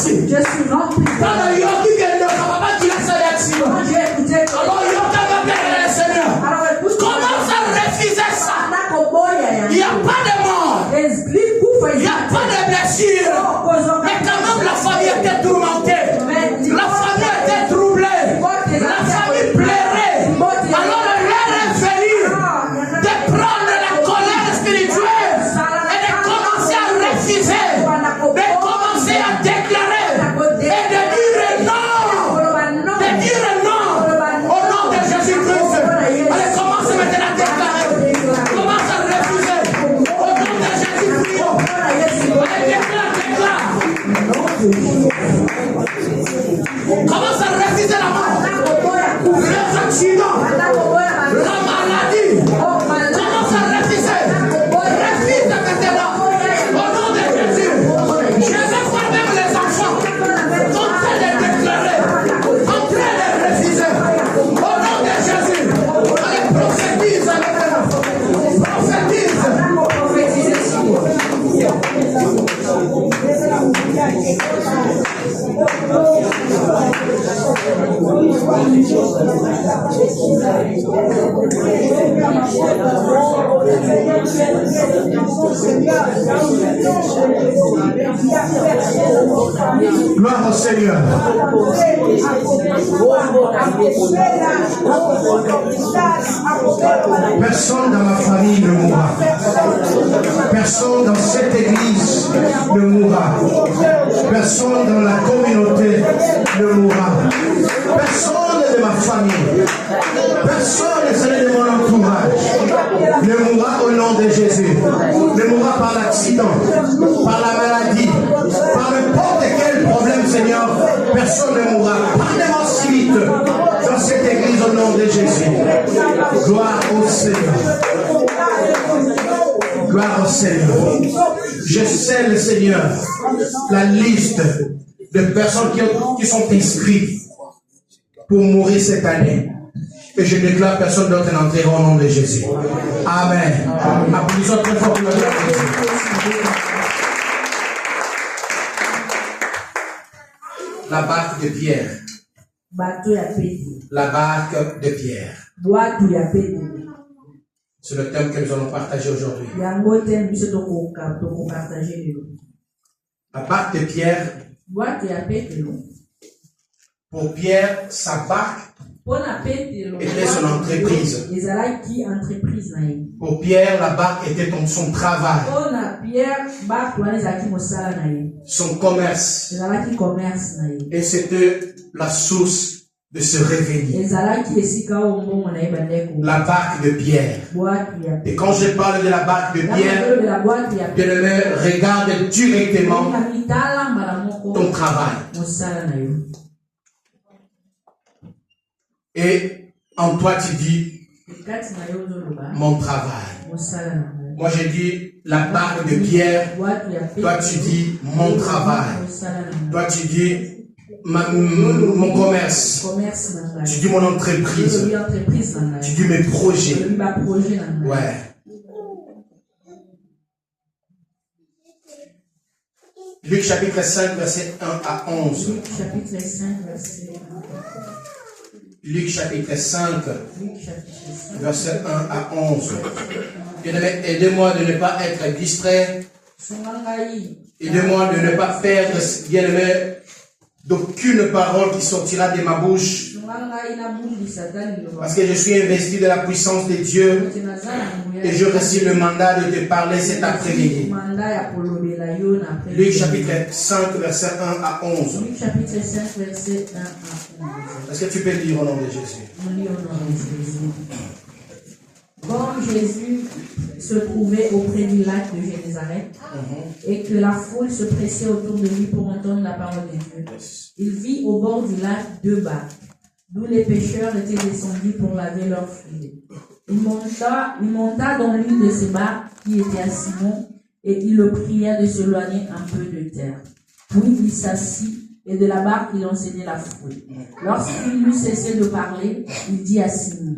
Je suis rempli. Quand j'ai écouté, alors écoute, commence à refuser ça. Il n'y a pas de mort. Il n'y a pas de blessure. Mais quand même, la famille était tourmentée. La famille était troublée. La famille pleurait. Alors, l'heure est venue de prendre la colère spirituelle et de commencer à refuser, de commencer à déclarer et de dire non. De dire non au nom de Jésus-Christ. Allez, commence maintenant à déclarer. Commence à refuser au nom de Jésus-Christ. Allez, déclare. Commence à refuser la mort, les accidents, la maladie. Commence à refuser. Refuse maintenant. Au nom de Jésus. Je vais voir même les enfants en train de déclarer, en train de refuser. Au nom de Jésus. Allez, prophétise maintenant. Prophétise. Gloire au Seigneur. Personne dans ma famille ne mourra. Personne dans cette église ne mourra. Personne dans la communauté ne mourra. Personne de ma famille, personne de mon entourage ne mourra au nom de Jésus. Ne mourra par l'accident, par la maladie, par n'importe quel problème, Seigneur. Personne ne mourra. Parlez-moi si vite dans cette église au nom de Jésus. Gloire au Seigneur. Gloire au Seigneur. Je scelle, Seigneur, la liste de personnes qui sont inscrites pour mourir cette année. Et je déclare personne d'autre n'entrera au nom de Jésus. Amen. Applaudissons très fort pour la gloire de Jésus. La barque de Pierre. La barque de Pierre. C'est le thème que nous allons partager aujourd'hui. La barque de Pierre. Pour Pierre, sa barque était son entreprise. Pour Pierre, la barque était son travail. Son commerce. Et c'était la source de se réveiller. La barque de Pierre. Et quand je parle de la barque de Pierre, bien-aimé, regarde directement ton travail. Et en toi tu dis mon travail. Moi je dis la barque de Pierre. Toi tu dis mon travail. Toi tu dis mon commerce. Tu dis mon entreprise. Tu dis mes projets. Ouais. Luc chapitre 5 verset 1 à 11. Luc chapitre 5 verset 1 à 11. Bien-aimé, aidez-moi de ne pas être distrait. Aidez-moi de ne pas perdre, bien-aimé, d'aucune parole qui sortira de ma bouche. Parce que je suis investi de la puissance de Dieu et je reçois le mandat de te parler cet après-midi. Luc chapitre 5 verset 1 à 11. Est-ce que tu peux lire au nom de Jésus? Quand Jésus se trouvait auprès du lac de Génézareth et que la foule se pressait autour de lui pour entendre la parole de Dieu, il vit au bord du lac 2 barques, d'où les pêcheurs étaient descendus pour laver leurs filets. Il monta dans l'une de ces barques qui était à Simon et il le pria de s'éloigner un peu de terre. Puis il s'assit et de la barque il enseignait la foule. Lorsqu'il eut cessé de parler, il dit à Simon: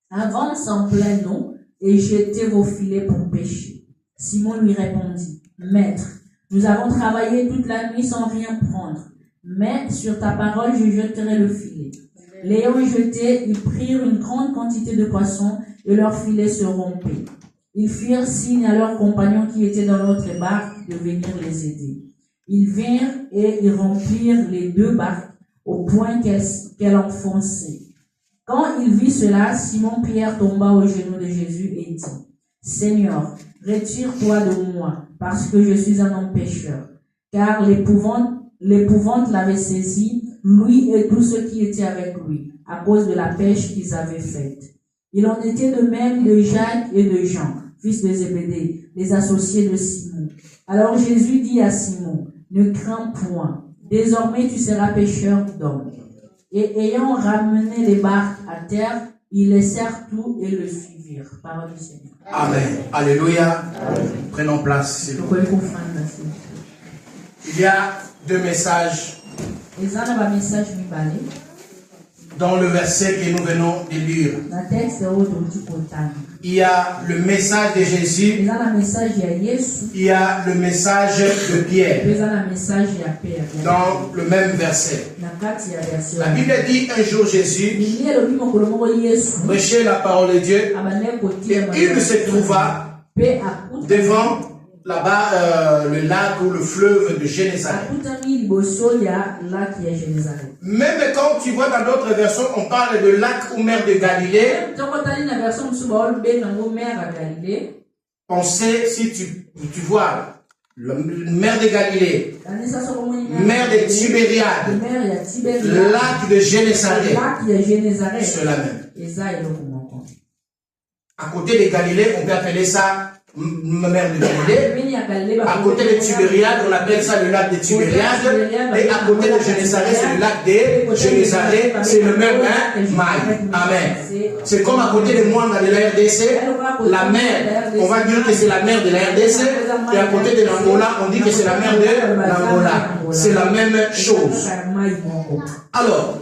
avance en plein eau et jetez vos filets pour pêcher. Simon lui répondit: Maître, Nous avons travaillé toute la nuit sans rien prendre, mais sur ta parole je jeterai le filet. L'ayant jeté, ils prirent une grande quantité de poissons et leur filet se rompait. Ils firent signe à leurs compagnons qui étaient dans l'autre barque de venir les aider. Ils vinrent et ils remplirent les 2 barques au point qu'elle enfonçait. Quand il vit cela, Simon-Pierre tomba aux genoux de Jésus et dit, « Seigneur, retire-toi de moi, parce que je suis un homme pécheur. » Car l'épouvante l'avait saisi, lui et tous ceux qui étaient avec lui, à cause de la pêche qu'ils avaient faite. Il en était de même de Jacques et de Jean, fils de Zébédée, les associés de Simon. Alors Jésus dit à Simon, « Ne crains point, désormais tu seras pêcheur d'hommes. » Et ayant ramené les barques à terre, ils laissèrent tout et le suivirent. Parole du Seigneur. Amen. Alléluia. Amen. Prenons place, s'il vous plaît. Il y a 2 messages dans le verset que nous venons de lire. Il y a le message de Jésus. Il y a le message de Pierre. Dans le même verset. La Bible dit un jour Jésus prêchait la parole de Dieu et il se trouva devant là-bas le lac ou le fleuve de Génézareth. Même quand tu vois dans d'autres versions, on parle de lac ou mer de Galilée. Pensez, si tu vois la mer de Galilée, mer de Tibériade, lac de Génézareth, c'est la même. À côté de Galilée, on peut appeler ça mer de Galilée. À côté de Tibériade, on appelle ça le lac de Tibériade. Et à côté de Génézareth, c'est le lac de Génézareth. C'est le même maille. Amen. C'est comme à côté de moi dans la RDC, la mer, on va dire que c'est la mer de la RDC. Et à côté de l'Angola, on dit que c'est la mer de l'Angola. C'est la même chose. Alors,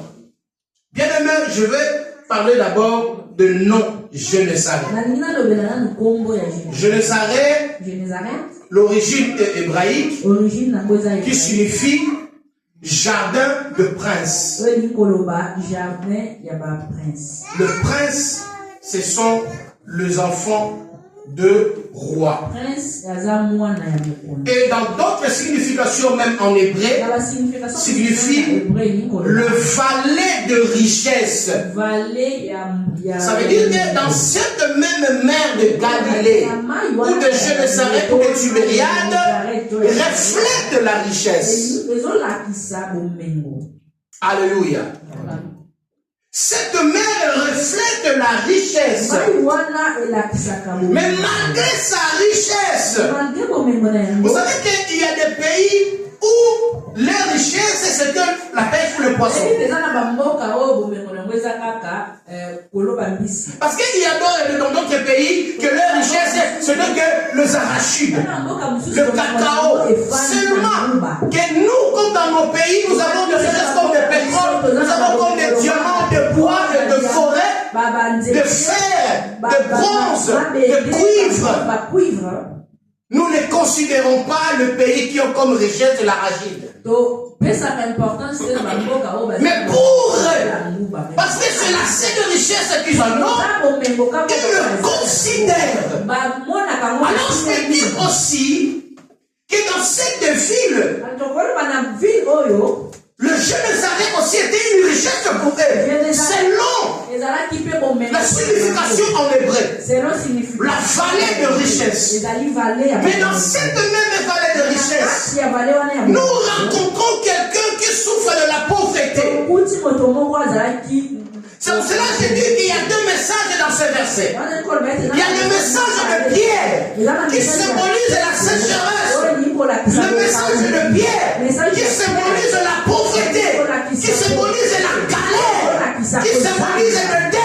bien aimé, je vais parler d'abord de nom. Génézareth. Génézareth, l'origine est hébraïque, qui signifie jardin de prince. Le prince, ce sont les enfants de roi. Et dans d'autres significations, même en hébreu, signifie le valet de richesse. Ça veut dire que dans cette même mer de Galilée, ou de Génézareth, ou de Tibériade, reflète la richesse. Alléluia. Cette mer reflète la richesse. Mais malgré sa richesse, vous savez qu'il y a des pays où les richesses, c'est que la pêche ou le poisson. Parce qu'il y a dans d'autres pays que leur richesse, c'est que les arachides, le cacao. Seulement que nous, comme dans nos pays, nous avons des richesses comme des pétrole, nous avons comme des diamants, des bois, de forêts, de fer, de bronze, de cuivre. Nous ne considérons pas le pays qui a comme richesse de l'arachide. Mais pour eux, parce que c'est la seule richesse qu'ils en ont, ils le considèrent. Alors je peux dire aussi que dans cette ville, le Génézareth aussi était une richesse pour eux. Selon la signification en hébreu, la vallée de richesse. Mais dans cette même vallée de richesse, nous rencontrons quelqu'un qui souffre de la pauvreté. C'est pour cela que je dis qu'il y a 2 messages dans ce verset. Il y a le message de Pierre qui symbolise la sécheresse. Le message de Pierre qui symbolise la pauvreté, qui symbolise la galère, qui symbolise le dette.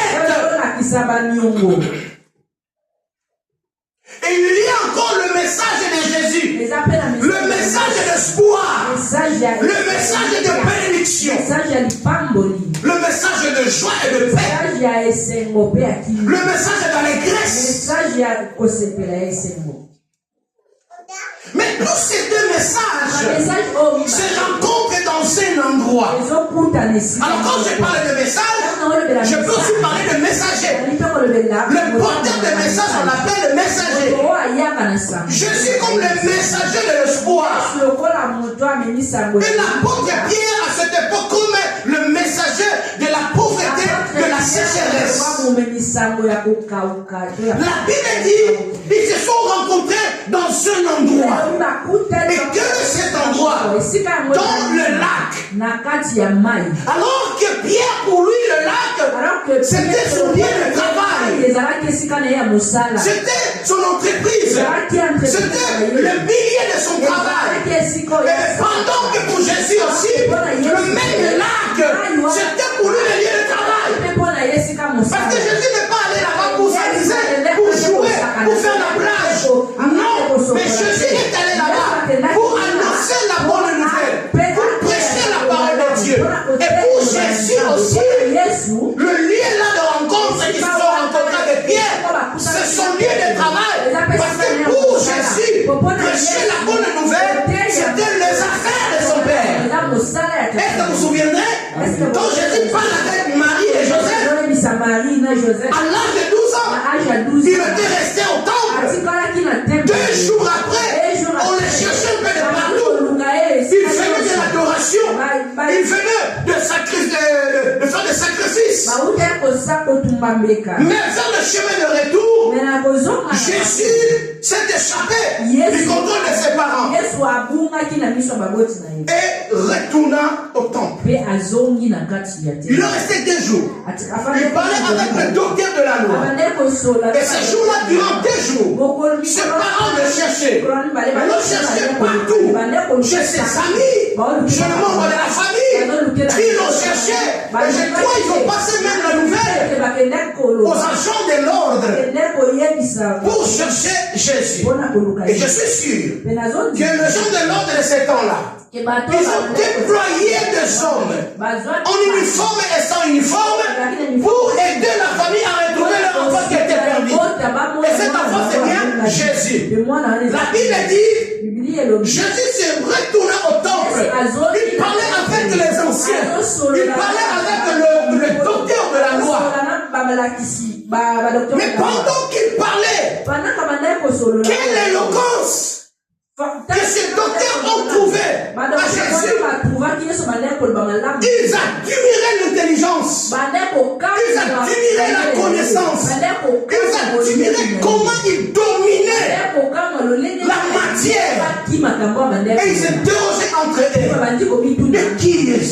Et il y a encore le message de Jésus, le message d'espoir, le message de bénédiction, le message de joie et de paix, le message d'allégresse. Mais tous ces deux messages se rencontrent dans un endroit. Alors quand je parle de message, je peux aussi parler de messager. Le porteur de message, on l'appelle le messager. Je suis comme le messager de l'espoir. Et l'apôtre Pierre à cette époque comme le messager de la pauvreté, de la sécheresse. La Bible dit, ils se sont rencontrés dans un endroit. Et quel est cet endroit? Dans le lac. Alors que Pierre, pour lui, le lac, c'était son lieu de travail. C'était son entreprise. C'était le pilier de son travail. Et pendant que pour Jésus aussi, le même lac, c'était pour lui le lieu de travail. Parce que Jésus n'est pas allé là-bas pour s'amuser, pour jouer, pour faire la plage. Non, mais Jésus est allé là-bas pour annoncer la bonne nouvelle, pour prêcher la parole de Dieu. Et pour Jésus aussi, le lieu là de rencontre qu'ils se sont rencontrés avec Pierre, c'est son lieu de travail. Parce que pour Jésus, prêcher la bonne nouvelle, c'était les affaires de son Père. Est-ce que vous vous souviendrez? Quand Jésus parle avec Marie et Joseph, à l'âge de 12 ans, il était resté au temple. 2 jours après, on les cherchait un peu de partout. Il venait de l'adoration. Il venait de faire des sacrifices. Mais vers le chemin de retour, Jésus s'est échappé du contrôle de ses parents et retourna au temple. Il est resté 2 jours. Il parlait avec le docteur de la loi. Et ce jour-là, durant 2 jours, ses parents le cherchaient. Ils le cherchaient partout. Chez ses amis, chez le membre de la famille. Ils l'ont cherché. Et je crois qu'ils ont passé même la nouvelle aux agents de l'ordre pour chercher Jésus. Et je suis sûr que les gens de l'ordre de ces temps-là, ils ont déployé des hommes en uniforme et sans uniforme pour aider la famille à retrouver leur enfant qui était perdu. Et cet enfant, c'est bien Jésus. La Bible dit, Jésus s'est retourné au temple. Il parlait avec les anciens. Il parlait avec le docteur de la loi. Mais pendant qu'il parlait, quelle éloquence que ces docteurs ont trouvé à Jésus. Ils admiraient l'intelligence. Ils admiraient la connaissance. Ils admiraient comment ils dominaient la matière. Et ils s'interrogeaient entre eux. Mais qui est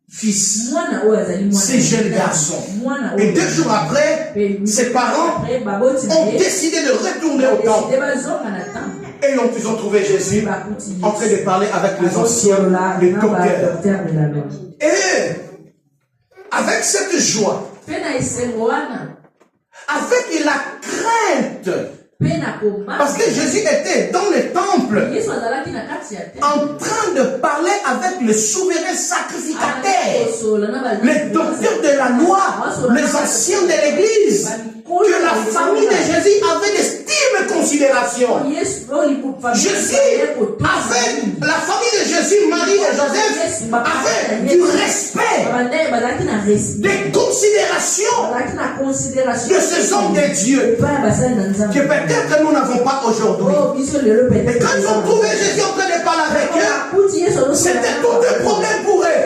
fils? Ces jeunes garçons. Et 2 jours après, ses parents ont décidé de retourner au temple. Et ils ont trouvé Jésus en train de parler avec les anciens, les docteurs. Et avec cette joie, avec la crainte, parce que Jésus était dans le temple en train de parler avec le souverain sacrificateur, les docteurs de la loi, les anciens de l'église, que la famille de Jésus avait d'estime et considération. Jésus avait, la famille de Jésus, Marie et Joseph, avait du respect, des considérations de ces hommes de Dieu que peut-être nous n'avons pas aujourd'hui. Et quand ils ont trouvé Jésus en train de parler avec eux, c'était tout un problème pour eux.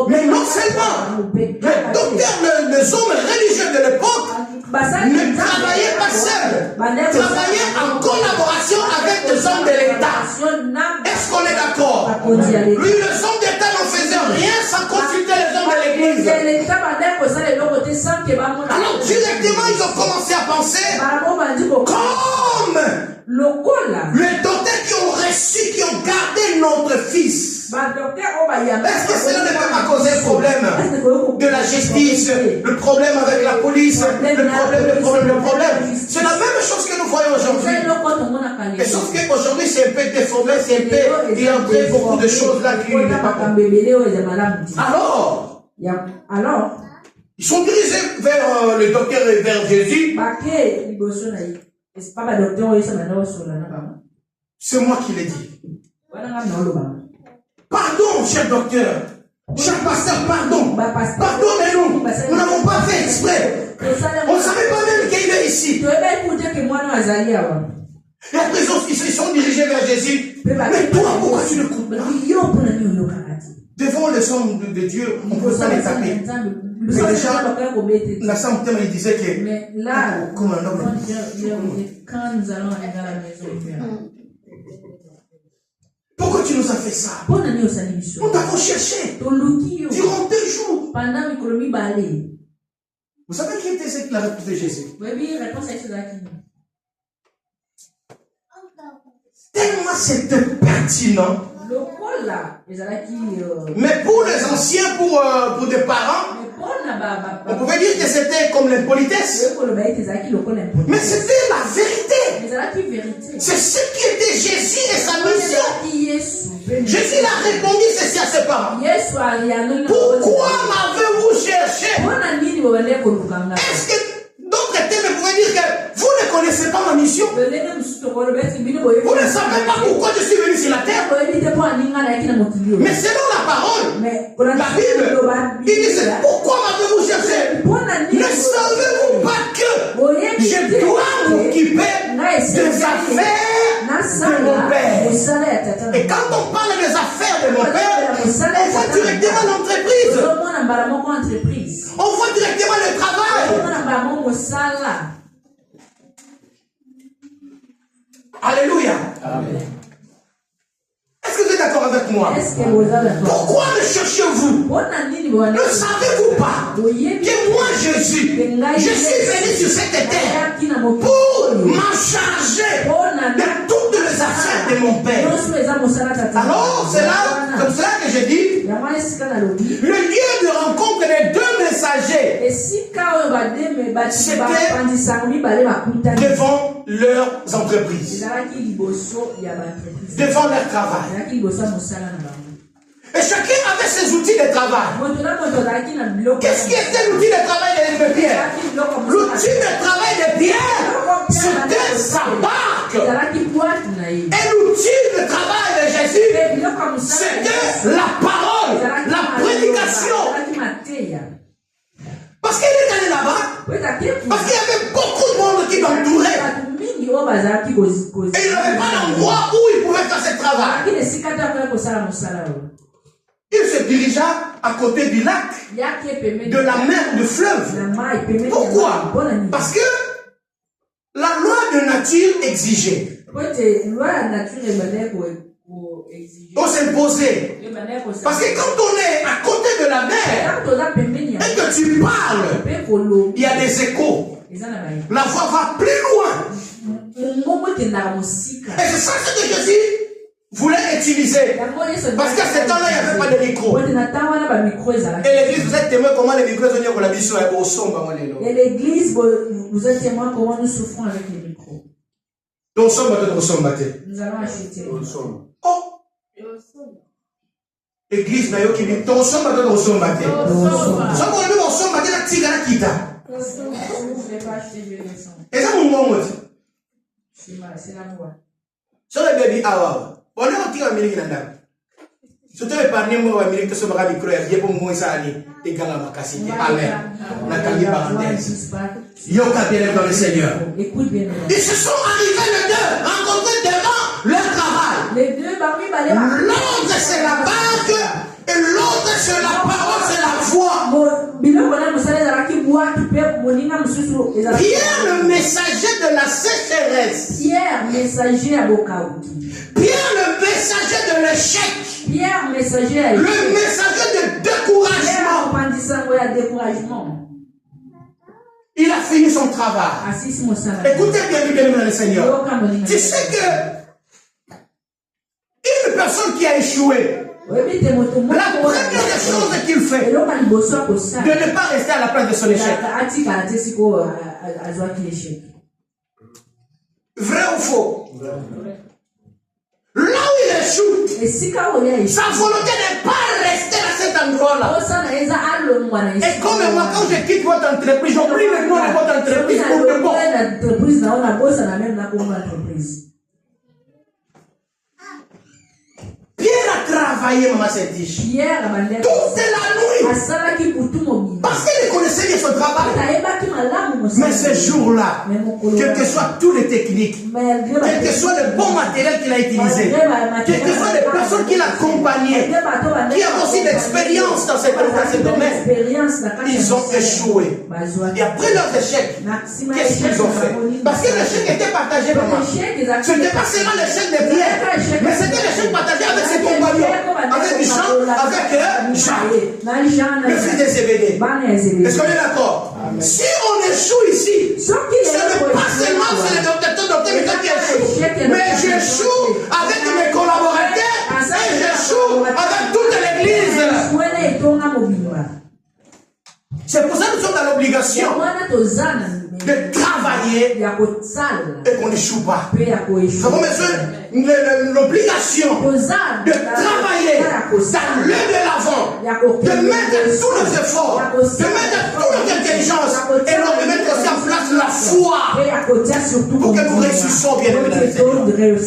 Mais non seulement les docteurs, les hommes religieux de l'époque ne travaillaient pas seuls, travaillaient en collaboration avec les hommes de l'État. Est-ce qu'on est d'accord? Lui, les hommes d'État ne faisaient rien sans consulter les hommes de l'Église. Alors directement, ils ont commencé à penser comme les docteurs qui ont reçu, qui ont gardé notre fils. Est-ce que cela ne peut pas causer un problème de la justice, le problème avec la police, le problème. C'est la même chose que nous voyons aujourd'hui. Et sauf qu'aujourd'hui c'est un peu déformé, c'est un peu, il y a beaucoup de choses là qui ne sont pas bon. Alors, ils sont dirigés vers le docteur et vers Jésus. C'est moi qui l'ai dit. Pardon, cher docteur. Cher pasteur, pardon. Pardonnez-nous. Nous n'avons pas fait exprès. On ne savait pas même qu'il est ici. Et après, ils se sont dirigés vers Jésus. Mais toi, pourquoi tu ne coupes pas? Devant les hommes de Dieu, on ne peut pas les taper. Mais déjà, la Sainte Thème, il disait que. Mais là, quand nous allons arriver à la maison, pourquoi tu nous as fait ça? Nous t'avons cherché durant 2 jours. Vous savez qui était la réponse de Jésus? Tellement c'était pertinent. Mais pour les anciens, pour des parents, on pouvait dire que c'était comme l'impolitesse. Mais c'était la vérité. C'est ce qui était Jésus et sa mission. Jésus a répondu ceci à ses parents. Pourquoi m'avez-vous cherché? Est-ce que d'autres thèmes pouvaient dire que vous ne connaissez pas ma mission? Vous ne savez pas pourquoi je suis venu sur la terre? Mais selon la parole, la Bible, il dit pourquoi m'avez-vous cherché? Ne savez-vous pas que je dois m'occuper des affaires de mon Père? Et quand on parle des affaires de mon Père, on voit directement l'entreprise. On voit directement le travail. Alléluia. Amen. Est-ce que vous êtes d'accord avec moi? Pourquoi me cherchez-vous? Ne savez-vous pas que moi, Jésus, je suis venu sur cette terre pour m'en charger de toutes les affaires de mon Père? Alors, c'est là, comme cela que je dis, le lieu de rencontre des 2 messagers, c'était devant leurs entreprises, devant leur travail. Et chacun avait ses outils de travail. Qu'est-ce qui était l'outil de travail de Pierre? L'outil de travail de Pierre, c'était sa barque. Et l'outil de travail de Jésus, c'était la parole, la prédication. Parce qu'il est allé là-bas, parce qu'il y avait beaucoup de monde qui l'entourait. Et il n'avait pas d'endroit où il pouvait faire ce travail. Il se dirigea à côté du lac, de la mer, du fleuve. Pourquoi? Parce que la loi de nature exigeait. On s'imposait. Parce que quand on est à côté de la mer et que tu parles, il y a des échos. La voix va plus loin. Et c'est ça ce que Jésus voulait utiliser. Parce qu'à ce temps-là, il n'y avait pas de micro. Et l'église, vous êtes témoin comment les micros sont pour la mission au sombre. Et l'église, vous êtes témoin comment nous souffrons avec les micros. Nous allons acheter. Oh! Église, na yo qui dit, ton sombre, ton sombre. Et ça, mon mot, c'est la voix. sur le baby awa. On est en train de dire que surtout les parents moi Amérique se mara micro ya yepo mo isani te gala makasi. Amen. Na kangi parenthèse. Yo bien dans le Seigneur. Écoute bien. Ils se sont arrivés les deux, rencontrés devant leur travail. Les deux parmi l'autre c'est la barque et l'autre c'est la parole, c'est la foi. Pierre le messager de la sécheresse. Pierre messager à Bokaou. Pierre le messager de l'échec. Pierre messager à le messager de découragement. Il a fini son travail. Écoutez bien le Seigneur. Tu sais que une personne qui a échoué, la première des choses qu'il fait, de ne pas rester à la place de son échec. Vrai ou faux? Là où il échoue, sa volonté n'est pas rester à cet endroit-là. Et comme moi, quand je quitte votre entreprise, j'oublie le nom de votre entreprise pour le bon. travaillé, maman Sétiche. Pierre Toute la nuit. Parce qu'il connaissait bien son travail. Mais ce jour-là, quelles que soient toutes les techniques, quel que soit le bon matériel qu'il a utilisé, quelles que soient les personnes qu'il a accompagnées, qui ont aussi l'expérience dans ce domaine, ils ont échoué. Et après leurs échecs, qu'est-ce qu'ils ont fait? Parce que l'échec était partagé, maman. Ce n'était pas seulement l'échec de Pierre, mais c'était l'échec partagé avec ses compagnons, avec Jean, avec Jacques, le fils de Zébédée. Est-ce qu'on est d'accord? Si on échoue ici, ce n'est pas seulement c'est le docteur qui échoue, mais j'échoue avec mes collaborateurs et j'échoue avec toute l'église. C'est pour ça que nous sommes dans l'obligation de travailler et qu'on n'échoue pas. Nous avons besoin de l'obligation de travailler, d'aller de l'avant, de mettre tous nos efforts, de mettre toute notre intelligence et de mettre aussi en place la foi pour que nous réussissions bien.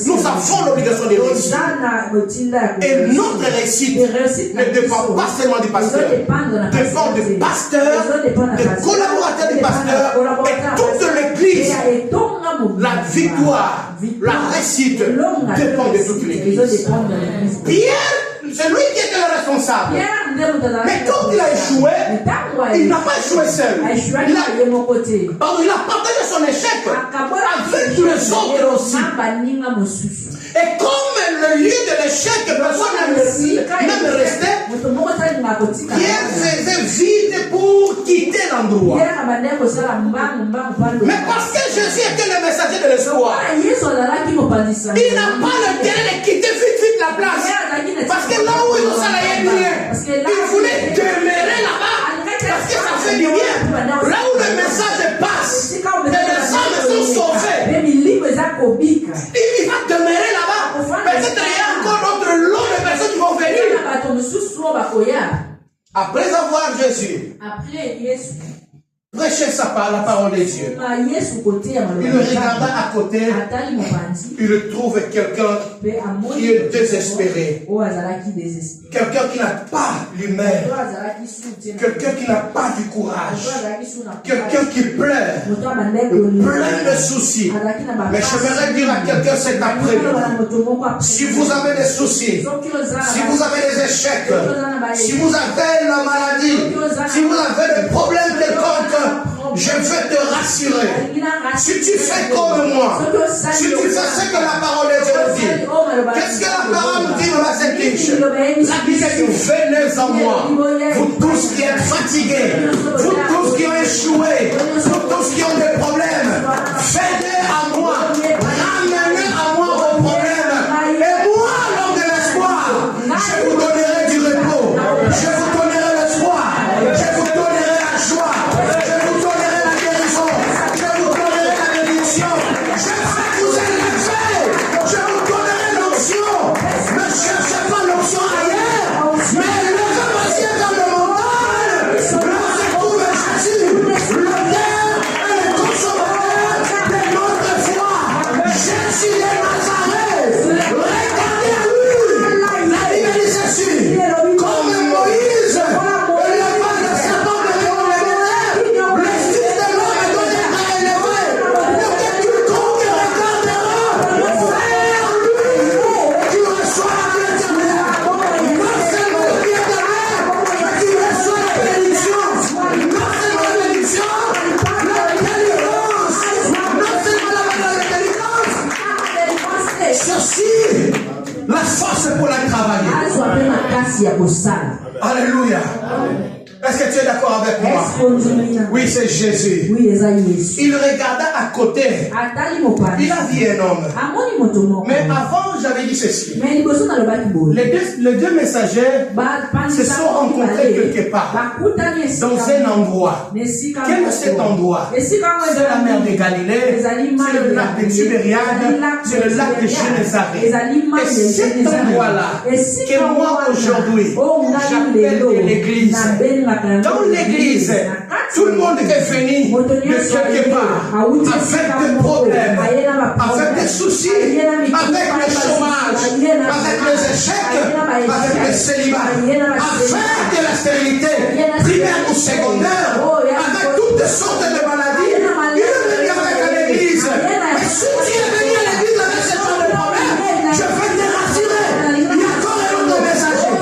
Nous avons l'obligation de réussir. Et notre réussite ne dépend pas seulement du pasteur, dépend du pasteur, des collaborateurs du pasteur et toute l'église. La victoire, la réussite dépend de toute l'église. Pierre, c'est lui qui était le responsable. Mais quand il a échoué, il n'a pas échoué seul. Il a partagé son échec avec tous les autres aussi. Et comme le lieu de l'échec, personne n'aime rester, Pierre faisait vide pour quitter l'endroit. Mais parce que Jésus était le messager de l'espoir, il n'a pas le terrain de quitter vite la place. Parce que là où ils ont salarié bien, il voulait demeurer là-bas. Parce que ça fait du bien. Là où le message passe, et les âmes sont sauvées, il va demeurer là-bas. Peut-être il y a encore d'autres lots de personnes qui vont venir. Après avoir Jésus prêché la parole des dieux, il regarda à côté, il trouve quelqu'un qui est désespéré, quelqu'un qui n'a pas l'humain, quelqu'un qui n'a pas du courage, quelqu'un qui pleure, plein de soucis. Mais j'aimerais dire à quelqu'un cet après-midi, si vous avez des soucis, si vous avez des échecs, si vous avez la maladie, si vous avez des problèmes quelconques, je veux te rassurer. Si tu fais comme moi, si tu fais ce que la parole de Dieu dit, qu'est-ce que la parole nous dit dans la Sétiche? La Bible dit, venez en moi, vous tous qui êtes fatigués, vous tous qui ont échoué, vous tous qui ont des problèmes, venez à moi, ramenez à moi vos problèmes, et moi, l'homme de l'espoir, je vous donnerai du repos, je vous donnerai l'espoir, je vous donnerai la joie, je vous donnerai la guérison, je vous donnerai la bénédiction, je ferai vous élever, je vous donnerai l'onction. Ne cherchez pas l'onction ailleurs, mais levez-vous dans le montagne, là se trouve Jésus, l'auteur et le consommateur de notre foi, Jésus de Nazareth. Regardez à lui, la Bible dit ceci, comme Moïse, le pas de serpent de l'homme, le fils de l'homme est donné à élever, pour que quiconque regardera vers lui, tu reçois la vie éternelle. Non seulement la vie éternelle, mais tu reçois la bénédiction. Non seulement la bénédiction, la délivrance. Non seulement la délivrance. Ceci, la force pour la travailler. Alléluia. Est-ce que tu es d'accord avec moi? Oui, c'est Jésus. Il regarda à côté. Il a vu un homme. Mais avant, j'avais dit ceci. Les deux messagers se sont rencontrés quelque part, dans un endroit. Quel est cet endroit? C'est la mer de Galilée, c'est le lac de Tibériade, c'est le lac de Génézareth. Et cet endroit-là, que moi aujourd'hui, j'appelle l'église, Dans l'église, tout le monde est venu de quelque part, avec des problèmes, avec des soucis, avec le chômage, avec les échecs, avec le célibat, avec de la stérilité, primaire ou secondaire, avec toutes sortes de maladies. Il est venu avec l'église. Et si tu es venu à l'église avec ce genre de problème, je vais te rassurer. Il y a encore un autre messager.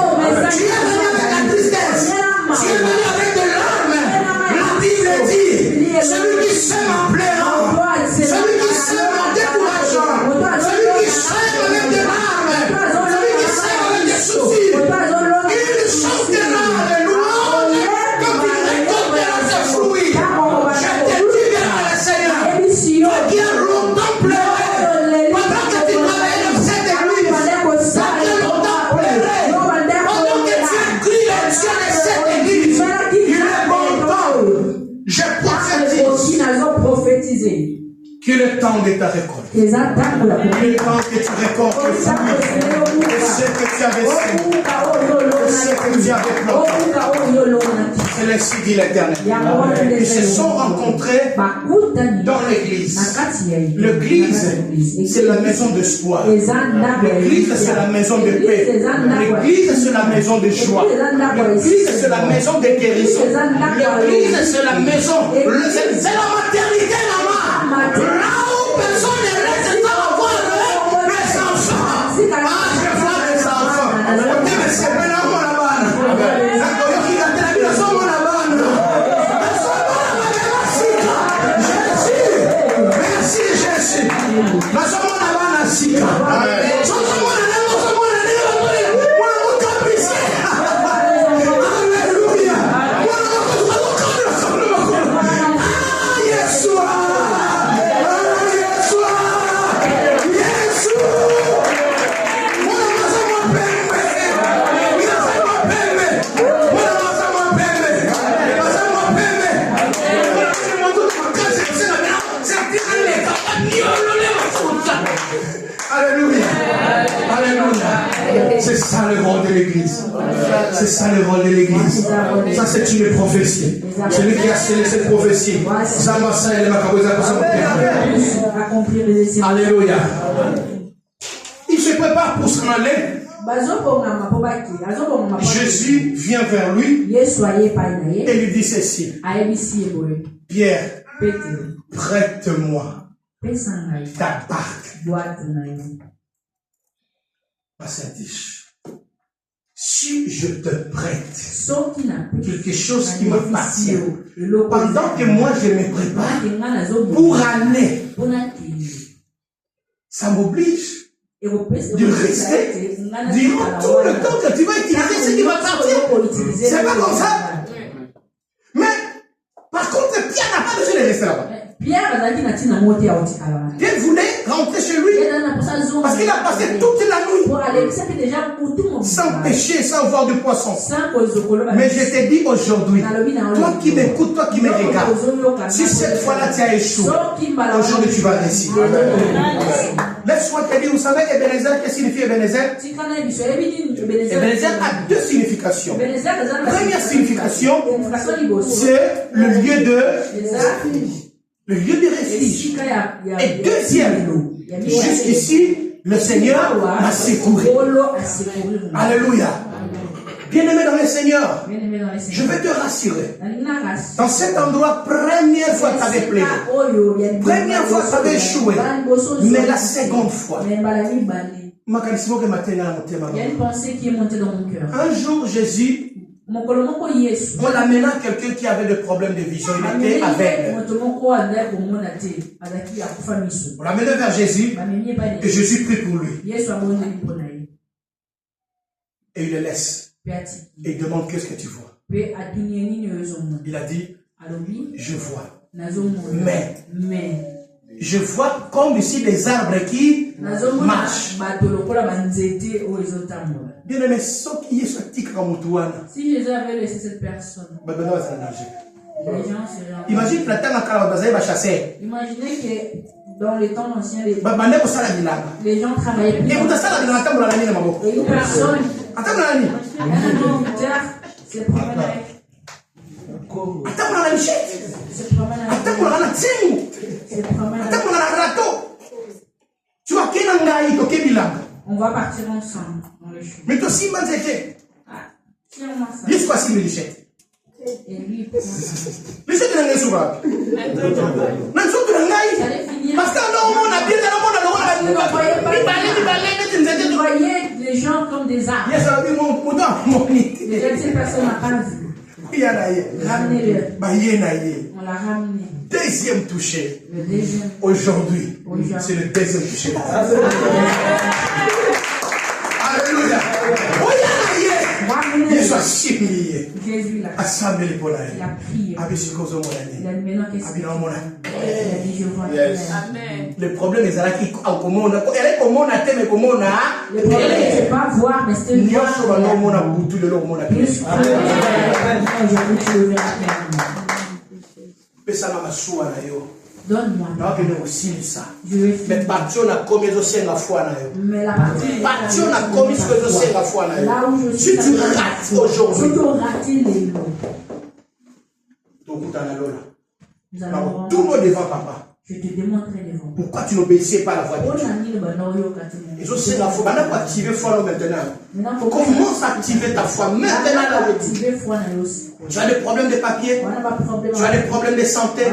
Tu es venu avec la tristesse. Tu es venu avec de larmes. La Bible dit, celui qui sème en pleurant, celui qui sème en décourageant, celui qui sème avec des larmes, celui qui sème avec des soucis, il chantera les louanges quand il récoltera ses fruits. Je te dis, vers le Seigneur, toi qui as longtemps pleuré, pendant que tu travaillais dans cette église, toi qui as longtemps pleuré, pendant que tu as crié le Dieu de cette église, il est bon temps. Je prophétise que le temps de ta récolte, que le temps que tu récoltes ce que tu avais semé, ce que tu avais planté. C'est ainsi dit l'Éternel. Ils se sont rencontrés dans l'église. L'église, c'est la maison d'espoir. L'église, c'est la maison de paix. L'église, c'est la maison de joie. L'église, c'est la maison de guérison. L'église, c'est la maison. C'est la maternité, maman. Là où personne ne reste sans voir les enfants. Ah, je vois les enfants. Ok, mais c'est pas là, mon merci Jésus. Alléluia. Alléluia. C'est ça le rôle de l'église. C'est ça le rôle de l'église. Ça, c'est une prophétie. Celui qui a scellé cette prophétie. Alléluia. Il se prépare pour s'en aller. Jésus vient vers lui et lui dit ceci. Pierre, prête-moi ta barque. Si je te prête quelque chose qui m'appartient, pendant que moi je me prépare pour aller, ça m'oblige de rester durant tout le temps que tu vas utiliser ce qui va partir. C'est pas comme ça. Mais par contre, Pierre n'a pas besoin de rester là-bas. Pierre voulait rentrer chez lui parce qu'il a passé toute la nuit sans pêcher, sans voir de poisson. Mais je te dis aujourd'hui, toi qui m'écoutes, toi qui me regardes, si cette fois-là tu as échoué, aujourd'hui tu vas réussir. Laisse-moi te dire, vous savez Ebenezer, qu'est-ce que signifie Ebenezer? Ebenezer a deux significations. Première signification, c'est le lieu de refuge. Et deuxième, jusqu'ici, le Seigneur m'a secouru. Alléluia. Bien-aimé dans le Seigneur, je vais te rassurer. Dans cet endroit, première fois tu avais plaidé. Première fois tu avais échoué. Mais la seconde fois, il y a une pensée qui est montée dans mon cœur. Un jour, Jésus, on l'amena quelqu'un qui avait des problèmes de vision. Il était aveugle. On l'amena vers Jésus et Jésus prie pour lui. Et il le laisse. Et il demande qu'est-ce que tu vois. Il a dit, je vois. Mais je vois comme ici des arbres qui marchent. Bien aimé, si Jésus avait laissé cette personne, imagine que la terre va chasser. Imaginez que dans les temps anciens, les gens travaillaient plus. Et une personne, un agriculteur, s'est promené avec Attends, on a la michette. Attends, on a la tienne. Attends, on a la râteau. Tu vois, quel angaï, ok, bilang. On va partir ensemble dans le chemin. Mais toi, si, man, c'était. Tiens-moi ça. Laisse-moi si, mais lichette. Et lui, Lichette, il a un souverain. Non, surtout l'angaï. Parce que non, on a bien, on a vous voyez les gens comme des arbres. Yes, I mon Cette personne n'a pas vu. Ramenez-le. On l'a ramené. Deuxième touché. Le deuxième. Aujourd'hui, c'est le deuxième touché. Alléluia. Jésus a chimé. Jésus l'a Assemblé les prié. Il a prié. Il a dit, je vois. Amen. Le problème est là qui est comment on a thème comment on a. Le problème c'est pas voir, mais c'est Nous voir. sommes là on a boutu le long on a. Pesa na masuwa na yo. Donne-moi. Na que nous aussi ça. Je vais Mais finir. parti on a commis au sein la foi na yo. Mais la partie. Parti on a commis ce que au sein la foi na yo. Là où je Si suis. tu rates aujourd'hui. Si tu rates les lots. Donc tu as lola. Nous allons. Tout le monde devant papa. Je te démontrerai devant. Pourquoi tu n'obéissais pas à la voix de Dieu? Ils ont essayé la foi. Maintenant, pour activer foi maintenant. Commence à activer ta foi maintenant. Tu as des problèmes de papier. Tu as des problèmes de santé.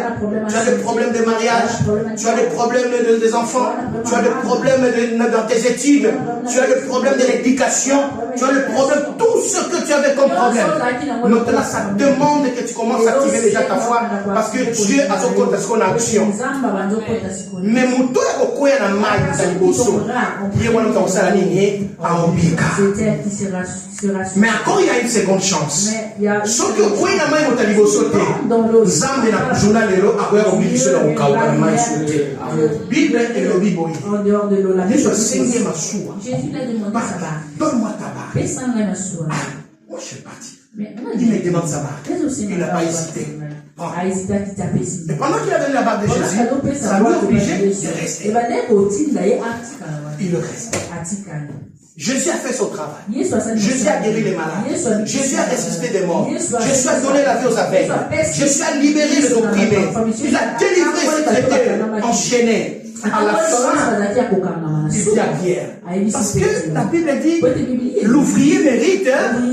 Tu as des problèmes de mariage. Tu as des problèmes des enfants. Tu as des problèmes dans tes études. Tu as des problèmes de l'éducation. Tu as des problèmes, tout ce que tu avais comme problème. Maintenant, ça demande que tu commences à activer déjà ta foi. Parce que Dieu a son compte, est-ce qu'on a action. Mais muto ya kokoya na mai za liboso ye wana mtakosala nini aobika. Mais encore il y a une seconde chance. Soki okoyi na mai mota liboso te nzambe na journal lelo akoya kobikisa na kokauka na mai so te. Bible elobi boye yesu asengi masuwa donne-moi ta barre. Moi je suis parti. Il me demande sa barre. Il n'a pas hésité. Et pendant qu'il a donné la barre de Jésus, ça lui a obligé de rester. Il reste. Jésus a fait son travail. Jésus a guéri les malades. Jésus a ressuscité des morts. Jésus a donné la vie aux aveugles. Jésus a libéré les opprimés. Il a délivré ceux qui étaient enchaînés. À la fin, il dit à Pierre. Parce que la Bible dit l'ouvrier mérite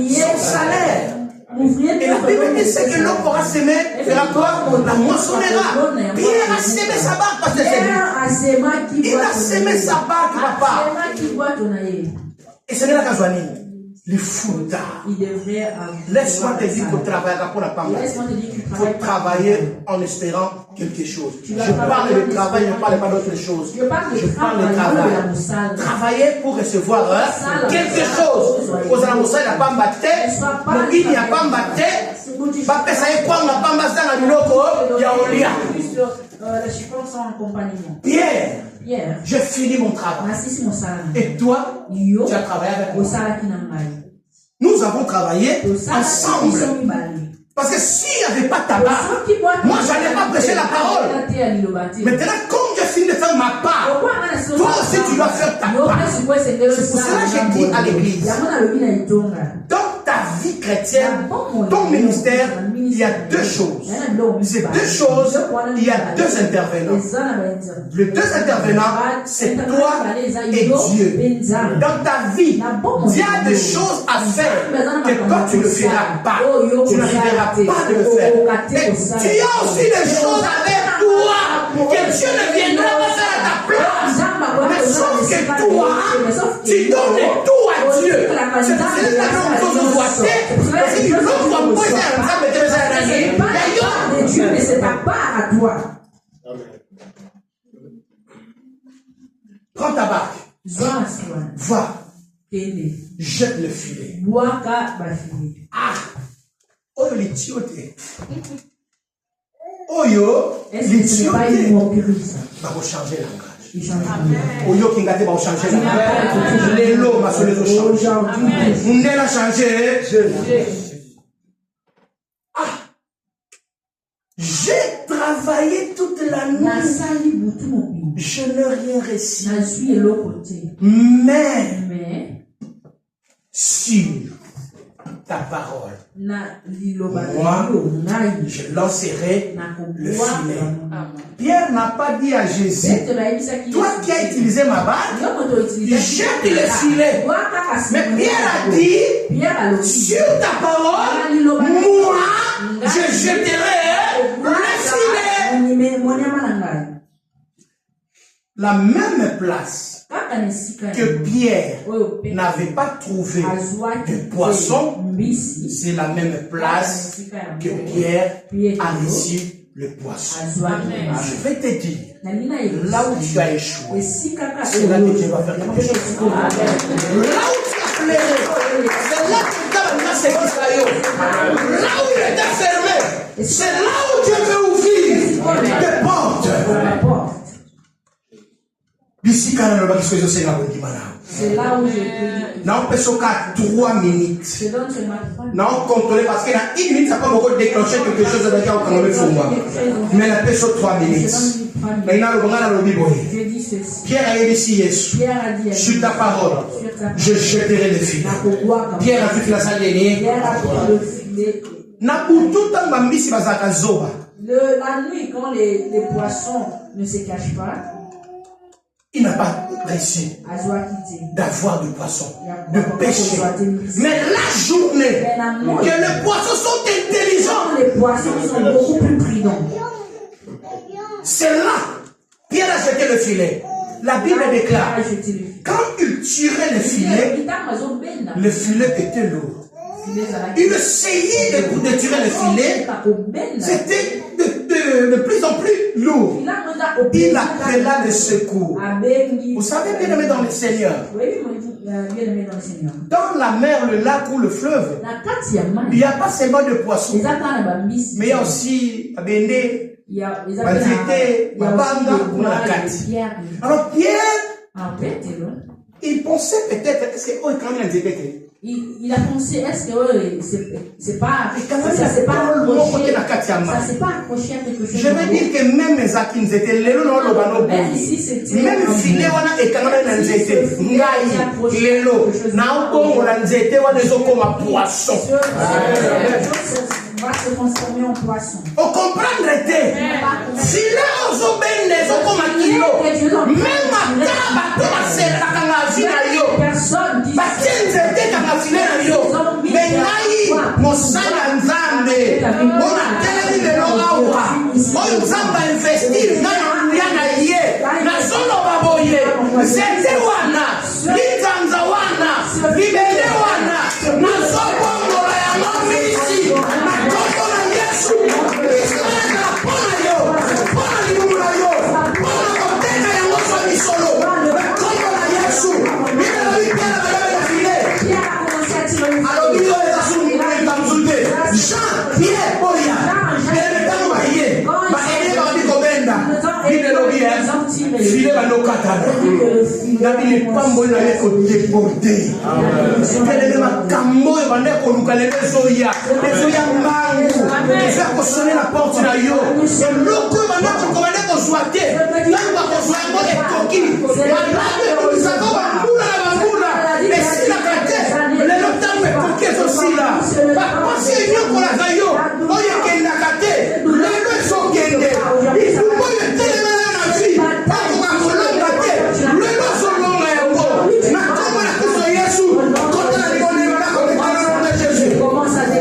son salaire. Et la Bible dit c'est que l'homme pourra s'aimer, fera quoi? La moissonnera. Pierre a semé sa barque parce que c'est lui. Il a semé sa barque, papa. Et ce n'est pas qu'à les foutas. Laisse-moi te dire pour travailler pour la femme. Il faut travailler en espérant quelque chose. Je parle de travail, je ne parle pas d'autre chose. Je parle de travail. Travailler pour recevoir quelque chose. Aux amours, il n'y a pas mbatté. Il n'y a pas mbatté. Pierre, j'ai fini mon travail. Et toi, tu as travaillé avec moi. Nous avons travaillé ensemble. Parce que s'il n'y avait pas ta barre, moi je n'allais pas prêcher la parole. Maintenant, comme j'ai fini de faire ma part, toi aussi tu dois faire ta part. C'est pour cela que j'ai dit à l'église, dans ta vie chrétienne, ton ministère, il y a deux choses. Ces deux choses, il y a deux intervenants. Les deux intervenants, c'est toi et Dieu. Dans ta vie, il y a des choses à faire que toi tu ne feras pas. Tu n'arriveras pas de le faire. Et tu as aussi des choses avec toi que Dieu ne viendra pas faire à ta place. Mais sauf que toi, tu donnes tout à Dieu. C'est pour ça que nous doigté. Parce que l'autre va poser un exemple de Dieu, mais c'est ta part à toi. Prends ta barque. Va. Jette le filet. Ah. Oyo litiote. Oyo litiote. Va changer la langage. Oyo kingate va changer la langage. Les lots ma sur les eaux changent. On est là changer. Ah. J'ai travaillé toute la nuit. Je n'ai rien reçu. Mais sur ta parole. Moi, Je lancerai le filet. Pierre n'a pas dit à Jésus, toi qui as utilisé ma barque, jette le filet. Mais Pierre a dit, sur ta parole, moi, je jeterai le filet. La même place que Pierre n'avait pas trouvé de poisson, c'est la même place que Pierre a reçu le poisson. Je vais te dire, là où tu as échoué, c'est là que Dieu va faire quelque chose. Là où tu as pleuré, c'est là que Dieu va faire. Là où il était fermé, c'est là où Dieu veut ouvrir des portes. C'est là où je peux. Non, parce qu'à 3 minutes. Je donne seulement 3 minutes. Non, contrôler parce qu'il y a 1 minute, ça peut beaucoup déclencher quelque chose de cas au Cameroun. Mais la personne 3 minutes. Mais il a le Bible. Pierre a dit sur ta parole, je jeterai le filet. Pierre a vu la salle dernière. La nuit, quand les poissons ne se cachent pas, il n'a pas reçu d'avoir de poissons, de pêcher. Mais la journée que les poissons sont intelligents, les poissons sont beaucoup plus prudents. C'est là, Pierre a jeté le filet. La Bible déclare, quand il tirait le filet était lourd. Il essayait de tirer le filet, c'était de plus en plus lourd. Il appela le secours. Vous savez, bien aimé dans le Seigneur, dans la mer, le lac ou le fleuve, il n'y a pas seulement de poissons, mais il y a aussi Abende, Banzete, Mabanga, Mouakati. Alors Pierre, il pensait peut-être, est-ce que quand même il a pensé, est-ce que c'est pas accroché à quelque chose. Je veux dire que même les akins étaient lelo no lo bano même filet wana ekangana na nzete ngai lelo na ubongo na nzete wana ezokoma poisson va se transformer en poisson. O comprendre te filet ozobende ezokoma kilo même akaba to basela kanga vina yo batinzete kanga filet na yo bengai mosala nzambe ona teleli lelo awa oyo nzambe investir ngai yana ye na solo baboye zete wana linzanza wana libende wana na sobongola ya mamisi na koko na Yesu Israel na pona yo pona limuna yo pona koteka ya moso misolo na koko na Yesu bila wikela bala file alo bio ya sumi na tamzute Jean Pierre Boya ele kama baye ba ele ba biko benda bile lobia file ba lokatana nabile pambo na yeko déporté ele ma kambo ba ndeko lukalele zoya mangu za ko sonner la porte na yo loko ba ndeko ko ndeko zoate namba ko zoango ekoki ba ndeko bizako ba mbula na bambula esila kate le lotambe koke zosila ba pasi nyoko la zayo oye kenda kate lelo ezokende ifuko yetelema na vi ba ko kolonga te lelo solonga yango na kombo na Kristo Yesu kota na libone na ko na Jésus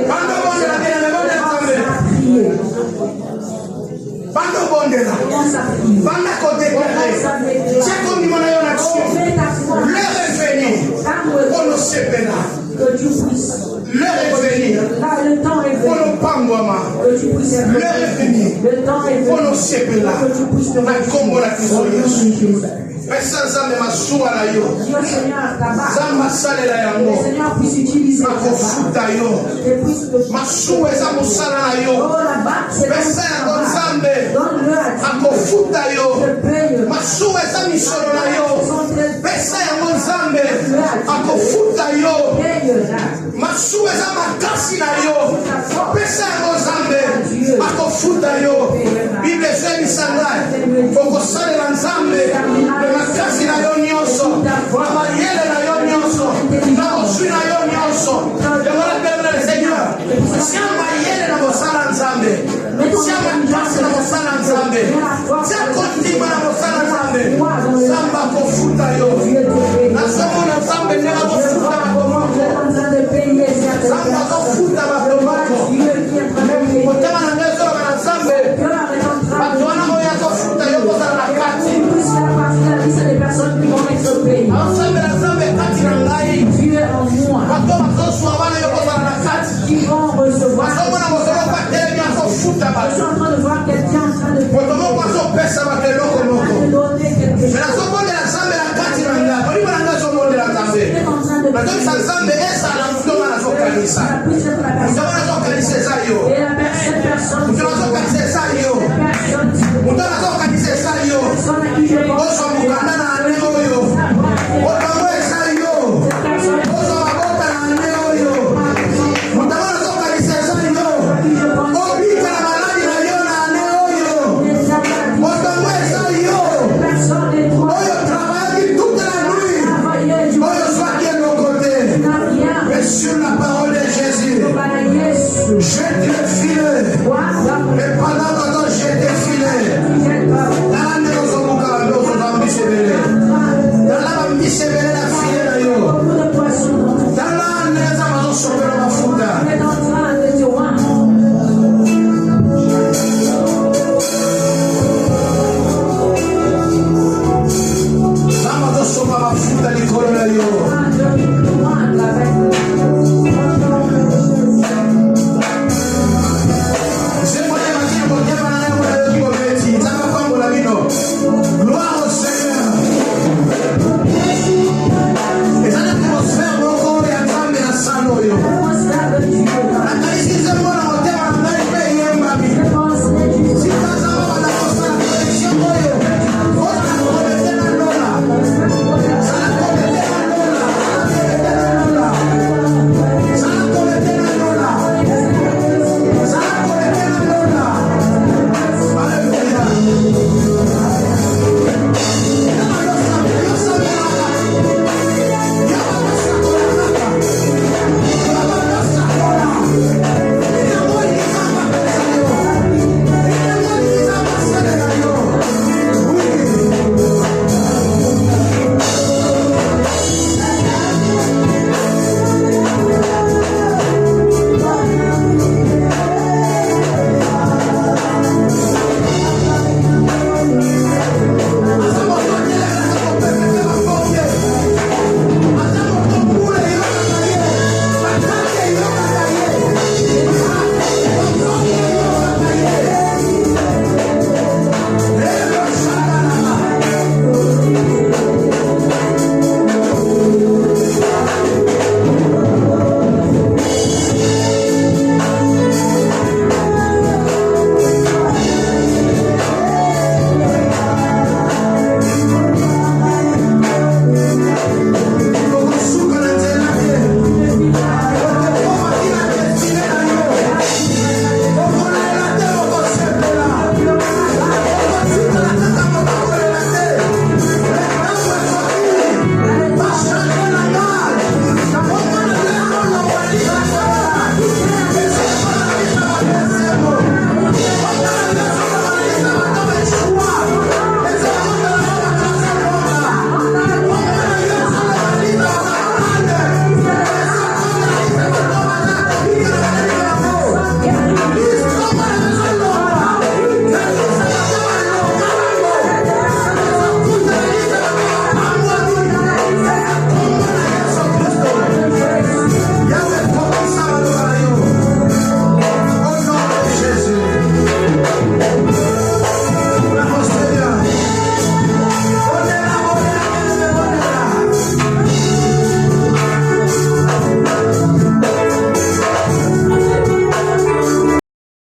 bando bondela bena bondela tambe bando bondela banda ko déclarer chako ni mona yo na le revenu on sepela Que tu puisses. le revenu Le temps est on venu. pangwama Que tu puisses. le revenu Le temps est venu. on sepela Que tu puisses te na kombo na Kristo Yesu Dieu pesa nzambe masuwa na yo Seigneur, ta nzambe asalela yango Le Seigneur puisse utiliser ta barque. akofuta yo Et puisse te masuwa eza mosala na yo Oh, la barque, c'est pesa yango nzambe Donne-le à Dieu. akofuta yo Je paye. masuwa eza misolo na yo pesa yango nzambe akofuta yo Paye-la. masuwa eza makasi na yo pesa yango nzambe akofuta yo bible ezebisa ngai okosalela nzambe na makasi na yo nyonso na mayele na yo nyonso na moswi na yo nyonso yango na Siama yele na mosala nzambe. Siama mpasi na mosala nzambe. Sia kontima na mosala nzambe. Samba kofuta yo. Nasomona nzambe nela kofuta makomoko. Samba kofuta makomoko. Kotema na ngezo na nzambe. Batuana moya kofuta yo kozala na kati. Ensemble na nzambe kati na ngai. Bato bazoswa wana yo kozala na kati. Bazomona mosolo patelemi akofuta bato. Moto moko azopesa bato eloko moko. Mais nazomondela nzambe na kati na ngai. Olingo na ngai azomondela nzambe. Nazomisa nzambe esala mutu wana azokanisa. Mutu wana azokanisa eza yo. Mutu wana azokanisa eza yo. Mutu wana azokanisa eza yo. Ozwa mukanda na ane oyo. Otango eza yo. Ozwa mabota na ane oyo. Mutu wana azokanisa eza yo. Obika na maladi na yo na ane oyo. Otango eza yo. Oyo travaillaki toute la nuit. Oyo zwaki eloko te. Mais sur la parole de Jésus, je te